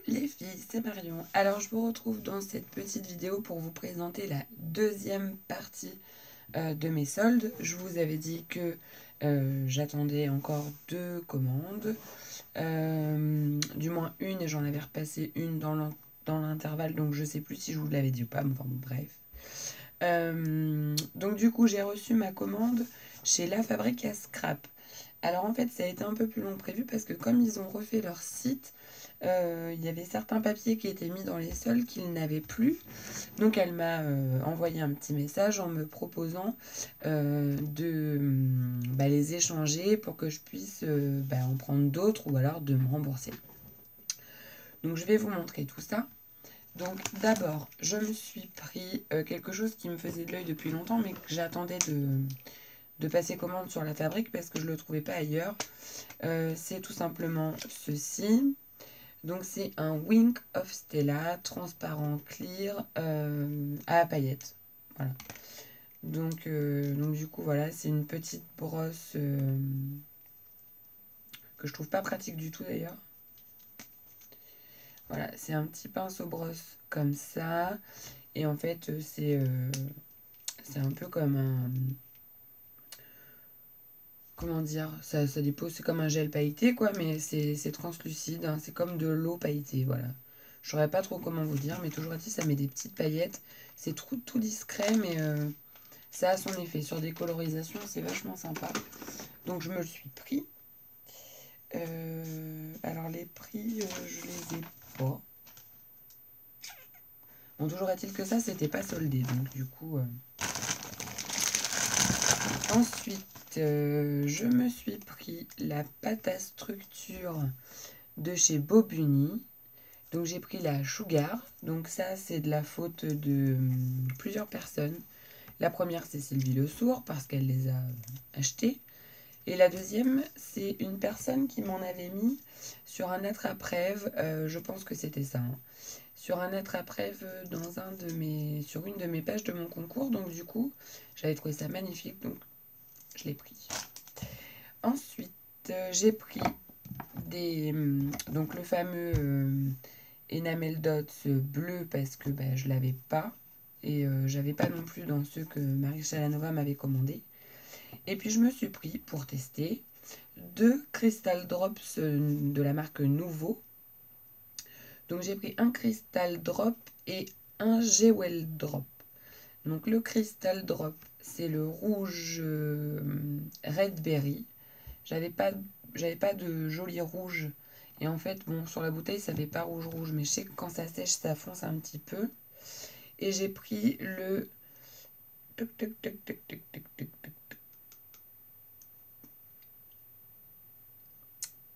les filles, c'est Marion. Alors je vous retrouve dans cette petite vidéo pour vous présenter la deuxième partie de mes soldes. Je vous avais dit que j'attendais encore 2 commandes, du moins une, et j'en avais repassé une dans l'intervalle, donc je sais plus si je vous l'avais dit ou pas, mais enfin bref. Donc du coup j'ai reçu ma commande chez La Fabrique à Scrap. Alors en fait ça a été un peu plus long que prévu parce que comme ils ont refait leur site, il y avait certains papiers qui étaient mis dans les soldes qu'ils n'avaient plus. Donc elle m'a envoyé un petit message en me proposant de les échanger pour que je puisse en prendre d'autres ou alors de me rembourser. Donc je vais vous montrer tout ça. Donc d'abord, je me suis pris quelque chose qui me faisait de l'œil depuis longtemps, mais que j'attendais de passer commande sur La Fabrique parce que je ne le trouvais pas ailleurs. C'est tout simplement ceci. Donc c'est un Wink of Stella transparent clear à paillettes. Voilà. Donc du coup voilà, c'est une petite brosse que je trouve pas pratique du tout d'ailleurs. Voilà, c'est un petit pinceau brosse comme ça. Et en fait, c'est un peu comme un... Comment dire, ça dépose, c'est comme un gel pailleté, quoi, mais c'est translucide, hein, c'est comme de l'eau pailletée, voilà. Je saurais pas trop comment vous dire, mais toujours est-il, ça met des petites paillettes. C'est tout discret, mais ça a son effet. Sur des colorisations, c'est vachement sympa. Donc, je me le suis pris. Alors, les prix, je les ai pas. Bon, toujours est-il que ça, c'était pas soldé, donc du coup... Ensuite, je me suis pris la pâte à structure de chez Bobuni. Donc j'ai pris la Sugar. Donc ça, c'est de la faute de plusieurs personnes. La première, c'est Sylvie Le Sourd parce qu'elle les a achetées. Et la deuxième, c'est une personne qui m'en avait mis sur un attrape-rêve. Je pense que c'était ça. Hein. Sur un attrape-rêve sur une de mes pages de mon concours. Donc du coup, j'avais trouvé ça magnifique. Donc je l'ai pris. Ensuite, j'ai pris donc le fameux Enamel Dots bleu parce que je l'avais pas. Et j'avais pas non plus dans ceux que Marie Chalanova m'avait commandé. Et puis je me suis pris, pour tester, 2 Crystal Drops de la marque Nouveau. Donc j'ai pris un Crystal Drop et un Jewel Drop. Donc le Crystal Drop, c'est le rouge Red Berry. J'avais pas de joli rouge. Et en fait, bon, sur la bouteille, ça fait pas rouge. Mais je sais que quand ça sèche, ça fonce un petit peu. Et j'ai pris le...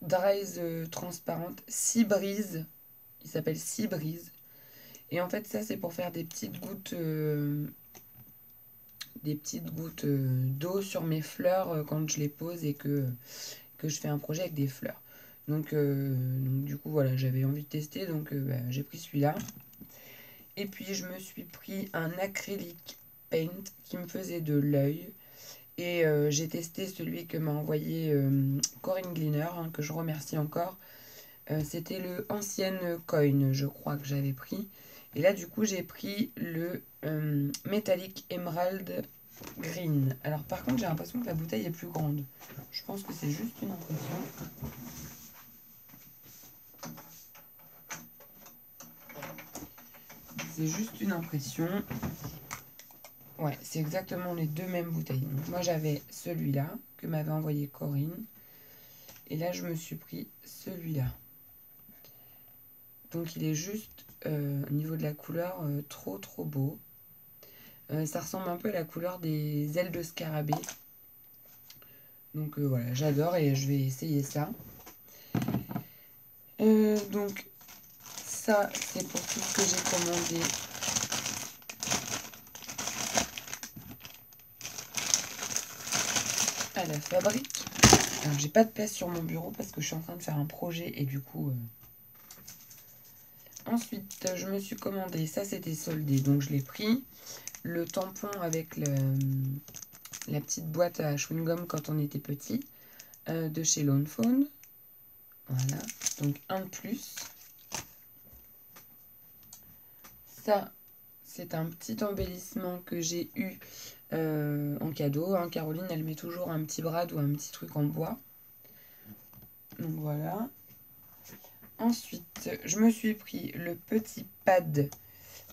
Dries transparente, Sea Breeze. Il s'appelle Sea Breeze. Et en fait, ça, c'est pour faire des petites gouttes... d'eau sur mes fleurs quand je les pose et que je fais un projet avec des fleurs. Donc du coup, voilà, j'avais envie de tester, donc j'ai pris celui-là. Et puis, je me suis pris un acrylique paint qui me faisait de l'œil. Et j'ai testé celui que m'a envoyé Corinne Gleaner, hein, que je remercie encore. C'était le Ancienne Coin, je crois que j'avais pris. Et là, du coup, j'ai pris le Metallic Emerald Green. Alors, par contre, j'ai l'impression que la bouteille est plus grande. Je pense que c'est juste une impression. C'est juste une impression. Ouais, c'est exactement les 2 mêmes bouteilles. Donc, moi, j'avais celui-là que m'avait envoyé Corinne. Et là, je me suis pris celui-là. Donc, il est juste, au niveau de la couleur, trop beau. Ça ressemble un peu à la couleur des ailes de scarabée. Donc, voilà, j'adore et je vais essayer ça. Donc, ça, c'est pour tout ce que j'ai commandé. À La Fabrique. Alors, j'ai pas de place sur mon bureau parce que je suis en train de faire un projet et du coup... Ensuite, je me suis commandé, ça c'était soldé, donc je l'ai pris. Le tampon avec la petite boîte à chewing-gum quand on était petit, de chez Lone Phone. Voilà, donc un de plus. ça, c'est un petit embellissement que j'ai eu en cadeau. Hein. Caroline, elle met toujours un petit brad ou un petit truc en bois. Donc voilà. Ensuite, je me suis pris le petit pad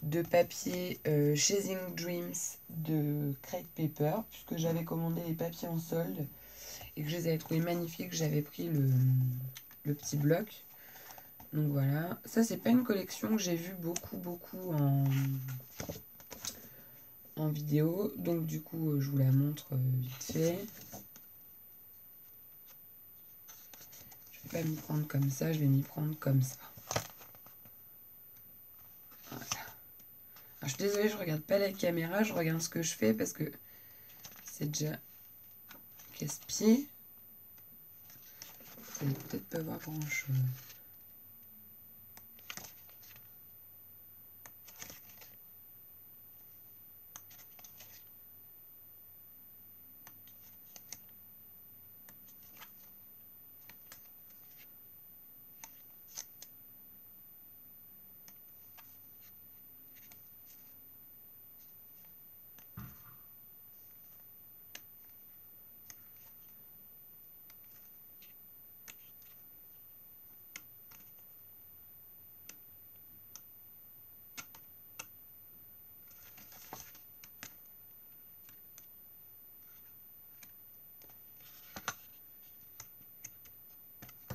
de papier Chasing Dreams de Crate Paper, puisque j'avais commandé les papiers en solde et que je les avais trouvés magnifiques. J'avais pris le petit bloc. Donc voilà. Ça, c'est pas une collection que j'ai vue beaucoup en vidéo. Donc du coup, je vous la montre vite fait. Je vais pas m'y prendre comme ça, je vais m'y prendre comme ça. Voilà. Alors, je suis désolée, je regarde pas la caméra, je regarde ce que je fais parce que c'est déjà casse-pied. Vous allez peut-être pas voir grand chose.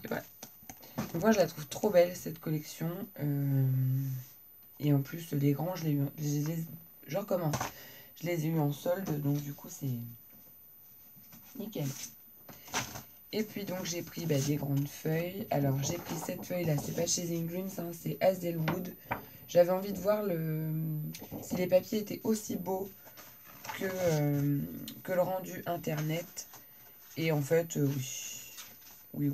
Et voilà. Donc moi je la trouve trop belle cette collection. Et en plus les grands, je les ai eu en solde, donc du coup c'est nickel. Et puis donc j'ai pris des grandes feuilles. Alors j'ai pris cette feuille là, c'est pas Chasing Dreams, hein, c'est Hazelwood. J'avais envie de voir si les papiers étaient aussi beaux que le rendu internet. Et en fait, oui.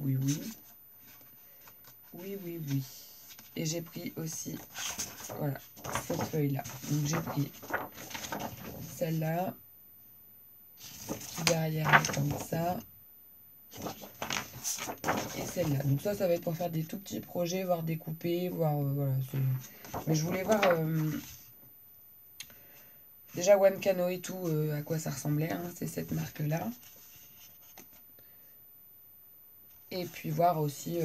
Oui. Et j'ai pris aussi, voilà, cette feuille-là. Donc j'ai pris celle-là, qui derrière est comme ça. Et celle-là. Donc ça va être pour faire des tout petits projets, voir découper, voir, voilà. Mais je voulais voir déjà One Cano et tout, à quoi ça ressemblait. Hein, c'est cette marque-là. Et puis voir aussi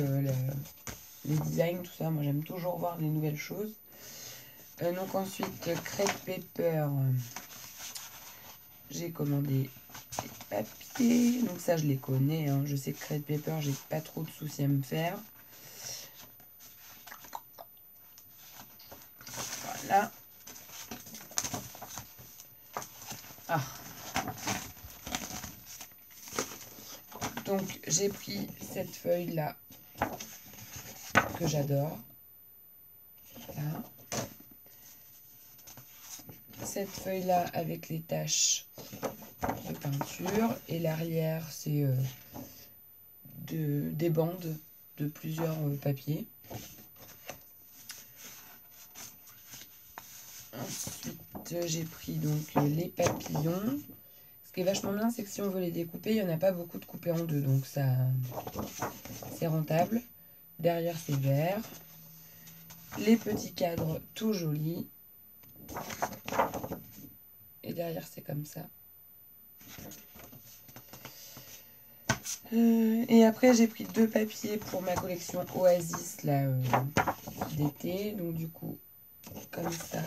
les designs, tout ça. Moi, j'aime toujours voir des nouvelles choses. Donc ensuite, Crate Paper. J'ai commandé des papiers. Donc ça, je les connais. Hein. Je sais que Crate Paper, j'ai pas trop de soucis à me faire. Voilà. Ah. Donc j'ai pris cette feuille-là que j'adore. Voilà. Cette feuille-là avec les taches de peinture. Et l'arrière, c'est des bandes de plusieurs papiers. Ensuite, j'ai pris donc les papillons. Ce qui est vachement bien, c'est que si on veut les découper, il n'y en a pas beaucoup de coupés en deux. Donc ça, c'est rentable. Derrière, c'est vert. Les petits cadres tout jolis. Et derrière, c'est comme ça. Et après, j'ai pris 2 papiers pour ma collection Oasis là d'été. Donc du coup, comme ça.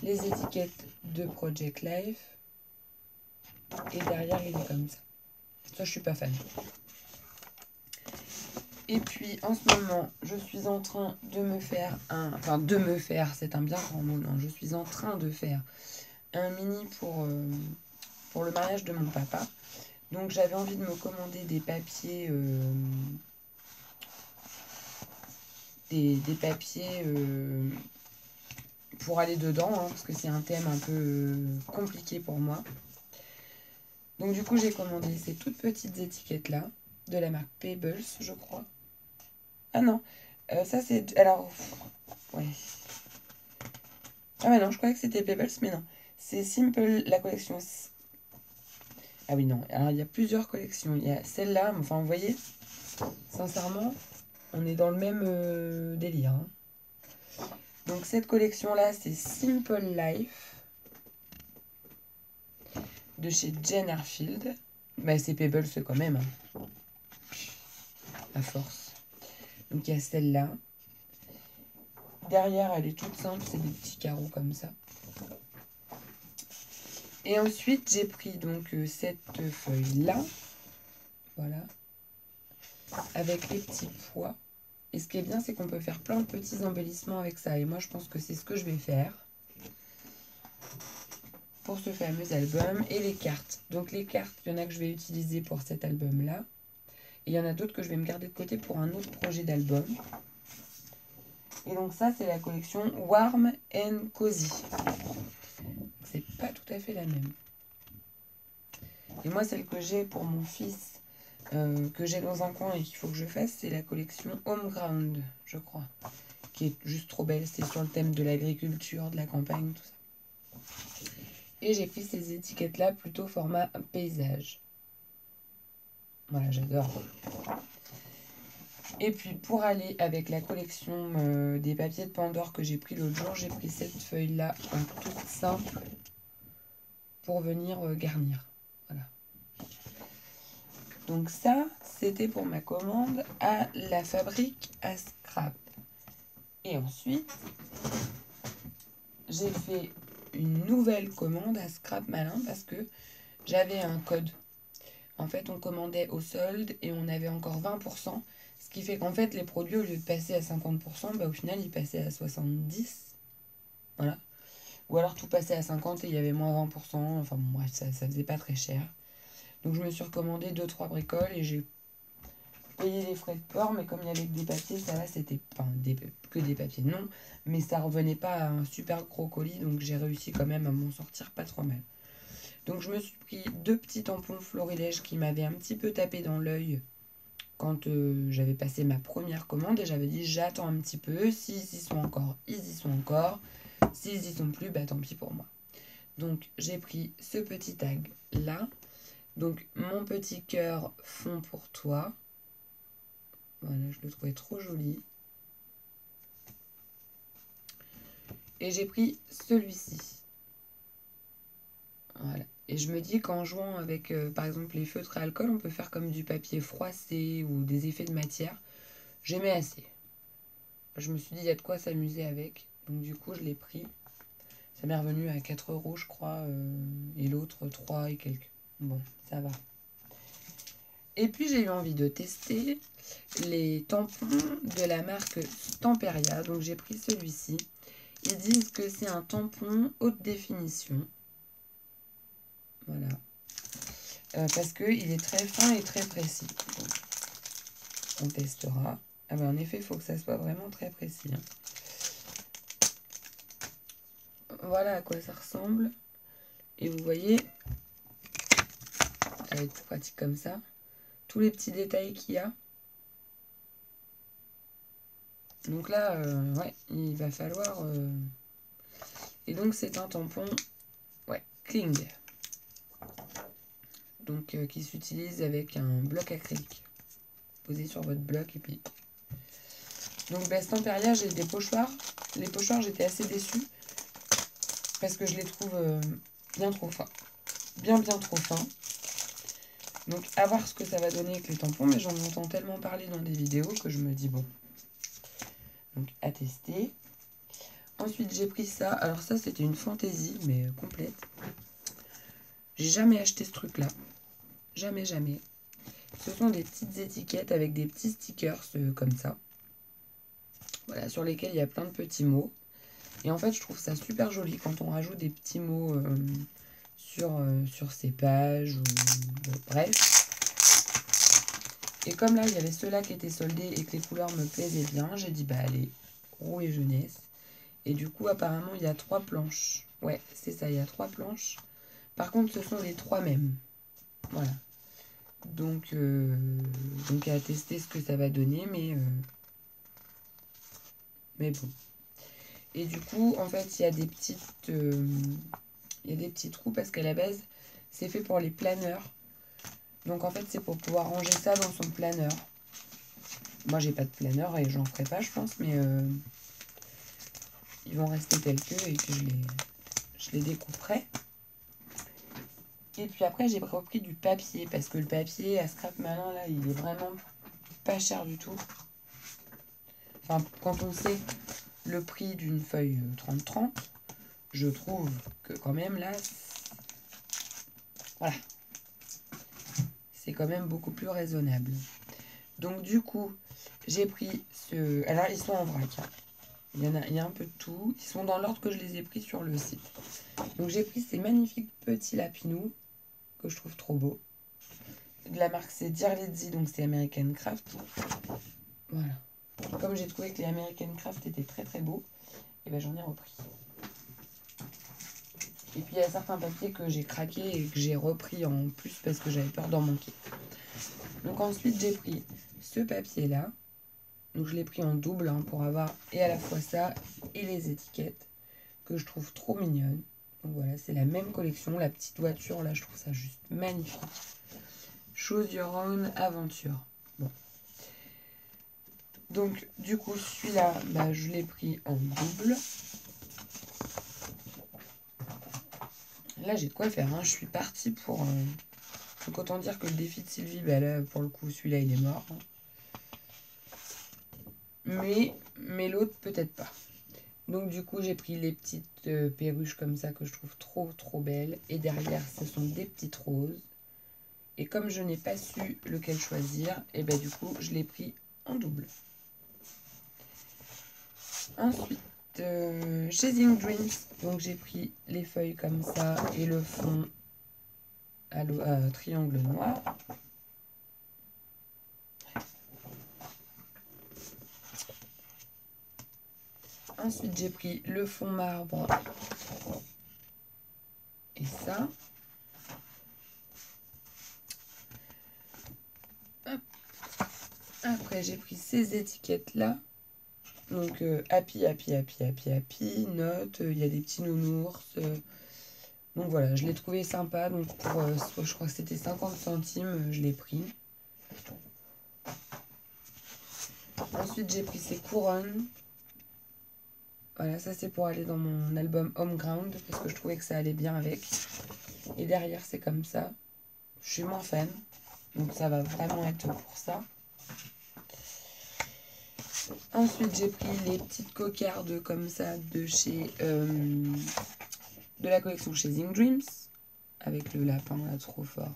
Les étiquettes de Project Life. Et derrière, il est comme ça. Ça, je suis pas fan. Et puis, en ce moment, je suis en train de me faire c'est un bien grand mot, non. Je suis en train de faire un mini pour le mariage de mon papa. Donc, j'avais envie de me commander des papiers... des papiers pour aller dedans, hein, parce que c'est un thème un peu compliqué pour moi. Donc, du coup, j'ai commandé ces toutes petites étiquettes-là, de la marque Pebbles, je crois. Ah non, ça c'est... Alors, ouais. Ah mais non, je croyais que c'était Pebbles, mais non. C'est Simple, la collection... Ah oui, non. Alors, il y a plusieurs collections. Il y a celle-là, enfin, vous voyez, sincèrement, on est dans le même délire. Hein. Donc cette collection-là, c'est Simple Life de chez Jane Arfield. Bah, c'est Pebbles quand même, hein, à force. Donc il y a celle-là. Derrière, elle est toute simple, c'est des petits carreaux comme ça. Et ensuite, j'ai pris donc cette feuille-là. Voilà. Avec les petits pois. Et ce qui est bien, c'est qu'on peut faire plein de petits embellissements avec ça. Et moi, je pense que c'est ce que je vais faire pour ce fameux album. Et les cartes. Donc les cartes, il y en a que je vais utiliser pour cet album-là. Et il y en a d'autres que je vais me garder de côté pour un autre projet d'album. Et donc ça, c'est la collection Warm and Cozy. C'est pas tout à fait la même. Et moi, celle que j'ai pour mon fils, que j'ai dans un coin et qu'il faut que je fasse, c'est la collection Home Ground, je crois. Qui est juste trop belle. C'est sur le thème de l'agriculture, de la campagne, tout ça. Et j'ai pris ces étiquettes-là plutôt format paysage. Voilà, j'adore. Et puis pour aller avec la collection des papiers de Pandore que j'ai pris l'autre jour, j'ai pris cette feuille-là en toute simple pour venir garnir. Voilà. Donc ça, c'était pour ma commande à la fabrique à scrap. Et ensuite, j'ai fait une nouvelle commande à Scrap Malin parce que j'avais un code. En fait, on commandait au solde et on avait encore 20%. Ce qui fait qu'en fait, les produits, au lieu de passer à 50%, bah, au final, ils passaient à 70%. Voilà. Ou alors tout passait à 50% et il y avait moins 20%. Enfin bon, bref, ça faisait pas très cher. Donc je me suis recommandé 2-3 bricoles et j'ai payé les frais de port. Mais comme il y avait que des papiers, ça va, c'était que des papiers, non. Mais ça revenait pas à un super gros colis. Donc j'ai réussi quand même à m'en sortir pas trop mal. Donc je me suis pris 2 petits tampons Florilège qui m'avaient un petit peu tapé dans l'œil quand j'avais passé ma première commande et j'avais dit j'attends un petit peu, s'ils y sont encore, ils y sont encore, s'ils y sont plus, bah tant pis pour moi. Donc j'ai pris ce petit tag là, donc mon petit cœur fond pour toi, voilà, je le trouvais trop joli. Et j'ai pris celui-ci, voilà. Et je me dis qu'en jouant avec, par exemple, les feutres à alcool, on peut faire comme du papier froissé ou des effets de matière. J'aimais assez. Je me suis dit, il y a de quoi s'amuser avec. Donc du coup, je l'ai pris. Ça m'est revenu à 4 € je crois. Et l'autre, 3 et quelques. Bon, ça va. Et puis, j'ai eu envie de tester les tampons de la marque Stamperia. Donc j'ai pris celui-ci. Ils disent que c'est un tampon haute définition. Voilà. Parce qu'il est très fin et très précis. Donc, on testera. Ah ben, en effet, il faut que ça soit vraiment très précis. Hein. Voilà à quoi ça ressemble. Et vous voyez, ça va être plus pratique comme ça. Tous les petits détails qu'il y a. Donc là, ouais, il va falloir... Et donc, c'est un tampon, ouais, Kling. Donc, qui s'utilise avec un bloc acrylique. Posé sur votre bloc et puis... Donc, bah, Stamperia, j'ai des pochoirs. Les pochoirs, j'étais assez déçue. Parce que je les trouve bien trop fins. Bien trop fins. Donc, à voir ce que ça va donner avec les tampons. Mais j'en entends tellement parler dans des vidéos que je me dis, bon. Donc, à tester. Ensuite, j'ai pris ça. Alors ça, c'était une fantaisie, mais complète. J'ai jamais acheté ce truc-là. Jamais, jamais. Ce sont des petites étiquettes avec des petits stickers comme ça. Voilà, sur lesquels il y a plein de petits mots. Et en fait, je trouve ça super joli quand on rajoute des petits mots sur ces pages. Ou, bref. Et comme là, il y avait ceux-là qui étaient soldés et que les couleurs me plaisaient bien, j'ai dit, bah allez, rouler jeunesse. Et du coup, apparemment, il y a 3 planches. Ouais, c'est ça, il y a 3 planches. Par contre, ce sont les 3 mêmes. Voilà. Donc à tester ce que ça va donner, mais bon. Et du coup, en fait, il y a des petits trous parce qu'à la base, c'est fait pour les planeurs. Donc en fait, c'est pour pouvoir ranger ça dans son planeur. Moi, j'ai pas de planeur et j'en ferai pas, je pense, mais ils vont rester tels queux et que je les découperai. Et puis après, j'ai repris du papier parce que le papier à Scrap Malin, là, il est vraiment pas cher du tout. Enfin, quand on sait le prix d'une feuille 30-30, je trouve que quand même là, voilà, c'est quand même beaucoup plus raisonnable. Donc du coup, j'ai pris ce... Alors, ils sont en vrac, hein. Il y a un peu de tout. Ils sont dans l'ordre que je les ai pris sur le site. Donc j'ai pris ces magnifiques petits lapinous que je trouve trop beaux. De la marque, c'est Dirlizzi, donc c'est American Craft. Voilà. Comme j'ai trouvé que les American Craft étaient très très beaux, et ben j'en ai repris. Et puis il y a certains papiers que j'ai craqué et que j'ai repris en plus parce que j'avais peur d'en manquer. Donc ensuite j'ai pris ce papier là. Donc je l'ai pris en double hein, pour avoir et à la fois ça et les étiquettes que je trouve trop mignonnes. Donc voilà, c'est la même collection. La petite voiture là, je trouve ça juste magnifique. Choose Your Own Aventure. Bon. Donc du coup celui-là, bah, je l'ai pris en double. Là j'ai de quoi faire, hein. Je suis partie pour... Donc autant dire que le défi de Sylvie, bah, là pour le coup celui-là il est mort. Hein. Mais l'autre peut-être pas. Donc du coup j'ai pris les petites perruches comme ça que je trouve trop trop belles. Et derrière ce sont des petites roses. Et comme je n'ai pas su lequel choisir, et ben du coup je l'ai pris en double. Ensuite, Chasing Dreams. Donc j'ai pris les feuilles comme ça et le fond à triangle noir. Ensuite j'ai pris le fond marbre et ça. Hop. Après j'ai pris ces étiquettes là. Donc happy, happy, happy, happy, happy, note, il y a des petits nounours. Donc voilà, je l'ai trouvé sympa. Donc pour, je crois que c'était 50 centimes, je l'ai pris. Ensuite j'ai pris ces couronnes. Voilà, ça c'est pour aller dans mon album Home Ground parce que je trouvais que ça allait bien avec. Et derrière c'est comme ça. Je suis moins fan, donc ça va vraiment être pour ça. Ensuite j'ai pris les petites cocardes comme ça de chez de la collection Chasing Dreams avec le lapin là trop fort.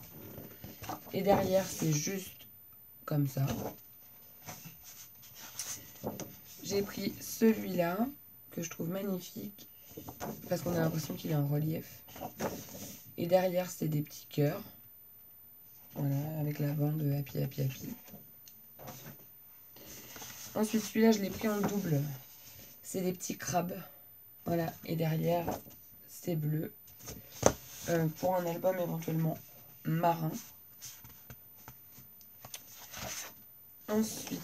Et derrière c'est juste comme ça. J'ai pris celui-là que je trouve magnifique parce qu'on a l'impression qu'il est en relief. Et derrière c'est des petits cœurs. Voilà, avec la bande Happy Happy Happy. Ensuite celui-là je l'ai pris en double. C'est des petits crabes. Voilà, et derrière c'est bleu. Pour un album éventuellement marin. Ensuite,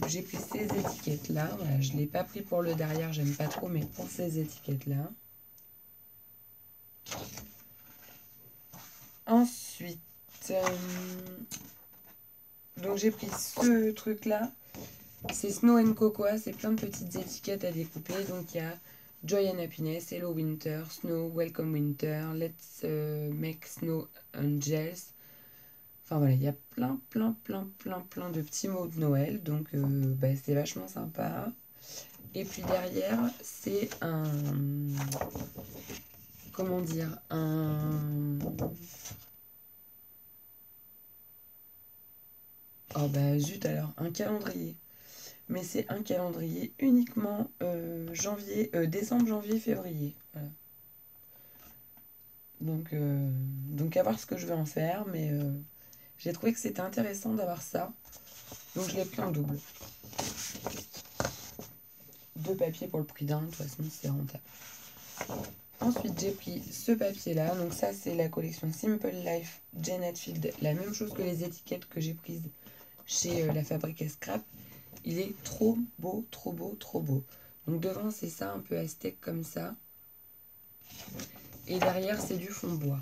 j'ai pris ces étiquettes là. Voilà, je ne l'ai pas pris pour le derrière, j'aime pas trop, mais pour ces étiquettes là. Ensuite, donc j'ai pris ce truc là. C'est Snow and Cocoa, c'est plein de petites étiquettes à découper. Donc il y a Joy and Happiness, Hello Winter, Snow, Welcome Winter, Let's Make Snow Angels. Enfin voilà, il y a plein de petits mots de Noël. Donc bah, c'est vachement sympa. Et puis derrière, c'est un... Comment dire? Oh bah zut alors, un calendrier. Mais c'est un calendrier uniquement décembre, janvier, février. Voilà. Donc à voir ce que je vais en faire, mais j'ai trouvé que c'était intéressant d'avoir ça. Donc je l'ai pris en double. 2 papiers pour le prix d'un, de toute façon c'est rentable. Ensuite j'ai pris ce papier là, donc ça c'est la collection Simple Life Jane Hatfield, la même chose que les étiquettes que j'ai prises chez la Fabrique à Scrap. Il est trop beau, trop beau, trop beau. Donc devant c'est ça, un peu aztèque comme ça. Et derrière c'est du fond bois.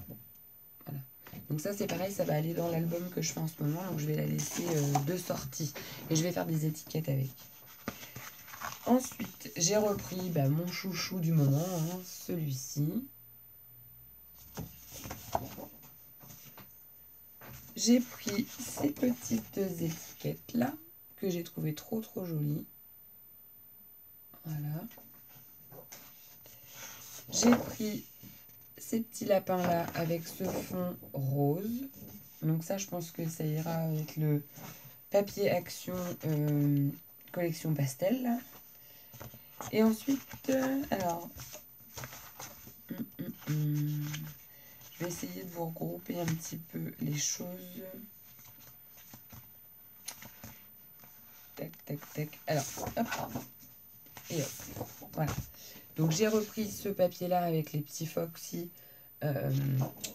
Voilà. Donc ça c'est pareil, ça va aller dans l'album que je fais en ce moment. Donc je vais la laisser de sortie. Et je vais faire des étiquettes avec. Ensuite, j'ai repris mon chouchou du moment, hein, celui-ci. J'ai pris ces petites étiquettes-là, que j'ai trouvées trop jolies. Voilà. J'ai pris ces petits lapins-là avec ce fond rose. Donc ça, je pense que ça ira avec le papier Action collection pastel. Là. Et ensuite, alors... je vais essayer de vous regrouper un petit peu les choses. Tac, tac, tac. Alors, hop. Et hop. Voilà. Donc, j'ai repris ce papier-là avec les petits Foxy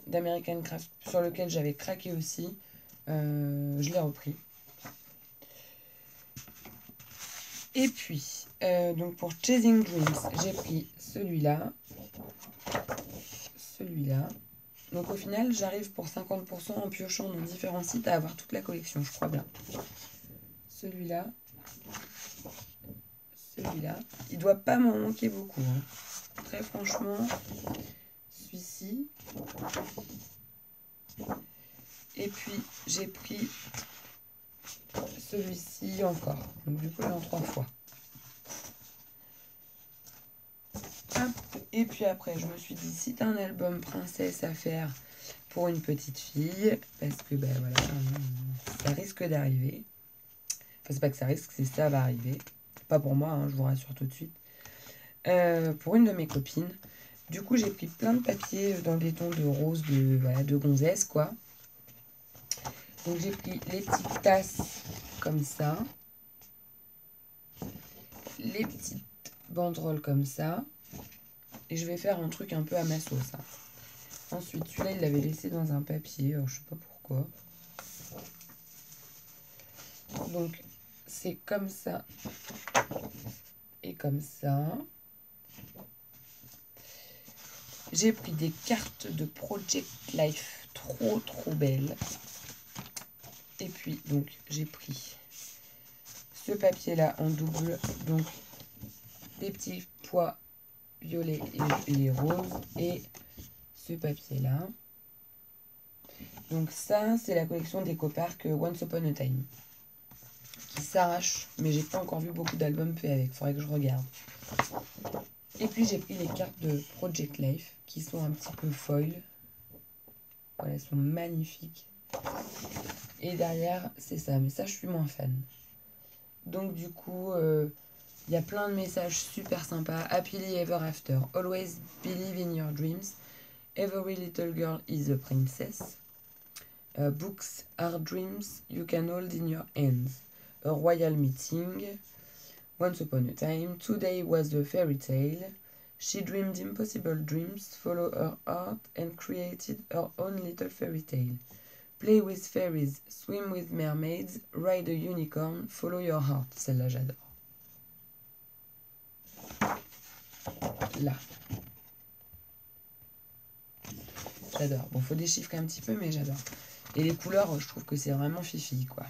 d'American Craft sur lequel j'avais craqué aussi. Je l'ai repris. Et puis, donc pour Chasing Dreams, j'ai pris celui-là. Celui-là. Donc au final, j'arrive pour 50% en piochant dans différents sites à avoir toute la collection, je crois bien. Celui-là. Celui-là. Il doit pas m'en manquer beaucoup. Hein. Très franchement, celui-ci. Et puis, j'ai pris celui-ci encore. Donc du coup, en 3 fois. Hop. Et puis après, je me suis dit, si t'as un album princesse à faire pour une petite fille, parce que voilà, ça risque d'arriver. Enfin, c'est pas que ça risque, c'est ça va arriver. Pas pour moi, hein, je vous rassure tout de suite. Pour une de mes copines. Du coup, j'ai pris plein de papiers dans des tons de rose, de gonzesse, quoi. Donc, j'ai pris les petites tasses comme ça. Les petites banderoles comme ça. Et je vais faire un truc un peu à ma sauce. Hein. Ensuite, celui-là, il l'avait laissé dans un papier. Alors, je sais pas pourquoi. Donc, c'est comme ça. Et comme ça. J'ai pris des cartes de Project Life trop belles. Et puis, donc, j'ai pris ce papier-là en double. Donc, des petits pois violets et roses. Et ce papier-là. Donc, ça, c'est la collection d'EcoPark Once Upon a Time. Qui s'arrache. Mais j'ai pas encore vu beaucoup d'albums faits avec. Faudrait que je regarde. Et puis, j'ai pris les cartes de Project Life. Qui sont un petit peu foil. Voilà, elles sont magnifiques. Et derrière, c'est ça. Mais ça, je suis moins fan. Donc, du coup, il y a plein de messages super sympas. Happily ever after. Always believe in your dreams. Every little girl is a princess. Books are dreams you can hold in your hands. A royal meeting. Once upon a time. Today was a fairy tale. She dreamed impossible dreams, followed her heart, and created her own little fairy tale. Play with fairies, swim with mermaids, ride a unicorn, follow your heart. Celle-là, j'adore. Là. J'adore. Bon, faut déchiffrer un petit peu, mais j'adore. Et les couleurs, je trouve que c'est vraiment fifi, quoi.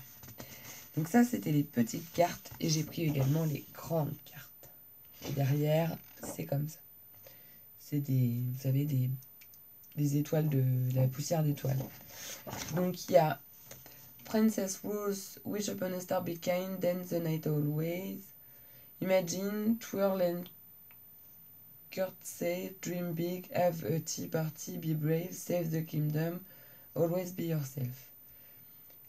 Donc ça, c'était les petites cartes. Et j'ai pris également les grandes cartes. Et derrière, c'est comme ça. C'est des, vous savez, des étoiles de la poussière d'étoiles. Donc il y a Princess Rules, Wish upon a star, be kind, dance the night always. Imagine, twirl and curtsy, dream big, have a tea party, be brave, save the kingdom, always be yourself.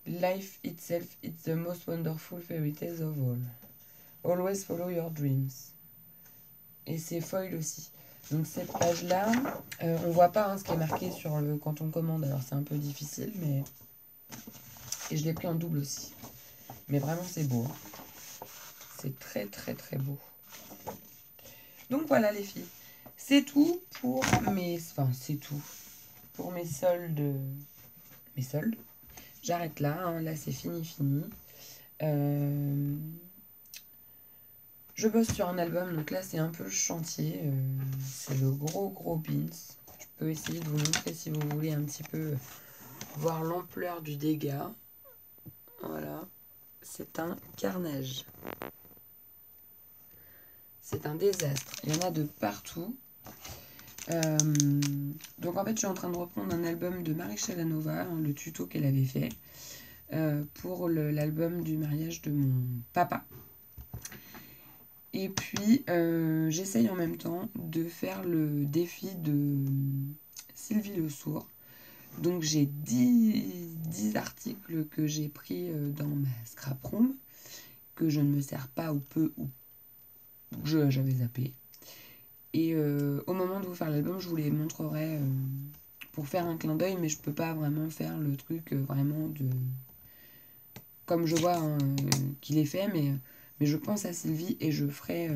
Life itself is the most wonderful fairy tale of all. Always follow your dreams. Et c'est foil aussi. Donc cette page-là, on voit pas hein, ce qui est marqué sur le quand on commande. Alors c'est un peu difficile, mais... Et je l'ai pris en double aussi. Mais vraiment c'est beau. Hein. C'est très beau. Donc voilà les filles. C'est tout pour mes... Enfin c'est tout. Pour mes soldes. Mes soldes. J'arrête là. Hein. Là c'est fini. Je bosse sur un album, donc là c'est un peu le chantier. C'est le gros Beans. Je peux essayer de vous montrer si vous voulez un petit peu voir l'ampleur du dégât. Voilà. C'est un carnage. c'est un désastre. Il y en a de partout. Donc en fait, je suis en train de reprendre un album de Marie Chalanova, hein, le tuto qu'elle avait fait, pour l'album du mariage de mon papa. Et puis, j'essaye en même temps de faire le défi de Sylvie Le Sourd. Donc, j'ai 10 articles que j'ai pris dans ma scrap room, que je ne me sers pas ou peu, ou j'avais zappé. Et au moment de vous faire l'album, je vous les montrerai pour faire un clin d'œil, mais je peux pas vraiment faire le truc vraiment de... Comme je vois hein, qu'il est fait, mais je pense à Sylvie et je ferai...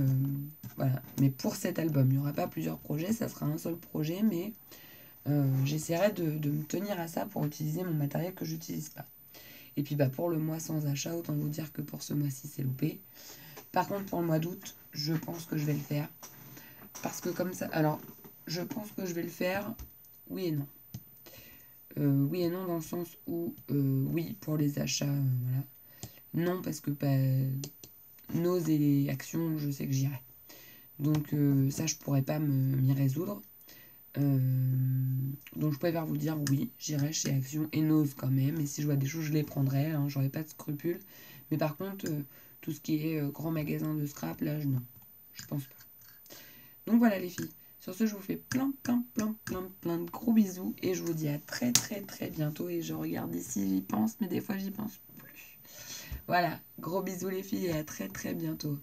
voilà. Mais pour cet album, il n'y aura pas plusieurs projets, ça sera un seul projet, mais j'essaierai de me tenir à ça pour utiliser mon matériel que je n'utilise pas. Et puis pour le mois sans achat, autant vous dire que pour ce mois-ci, c'est loupé. Par contre, pour le mois d'août, je pense que je vais le faire. Parce que comme ça... Alors, je pense que je vais le faire, oui et non. Oui et non dans le sens où, oui, pour les achats, voilà. Non, parce que Nose et Action, je sais que j'irai. Donc ça, je pourrais pas m'y résoudre. Donc je préfère vous dire oui, j'irai chez Action et Nose quand même. Et si je vois des choses, je les prendrai. Hein, j'aurai pas de scrupules. Mais par contre, tout ce qui est grand magasin de scrap, là, non. Je pense pas. Donc voilà les filles. Sur ce, je vous fais plein de gros bisous. Et je vous dis à très bientôt. Et je regarde ici, j'y pense, mais des fois, j'y pense plus. Voilà, gros bisous les filles et à très bientôt.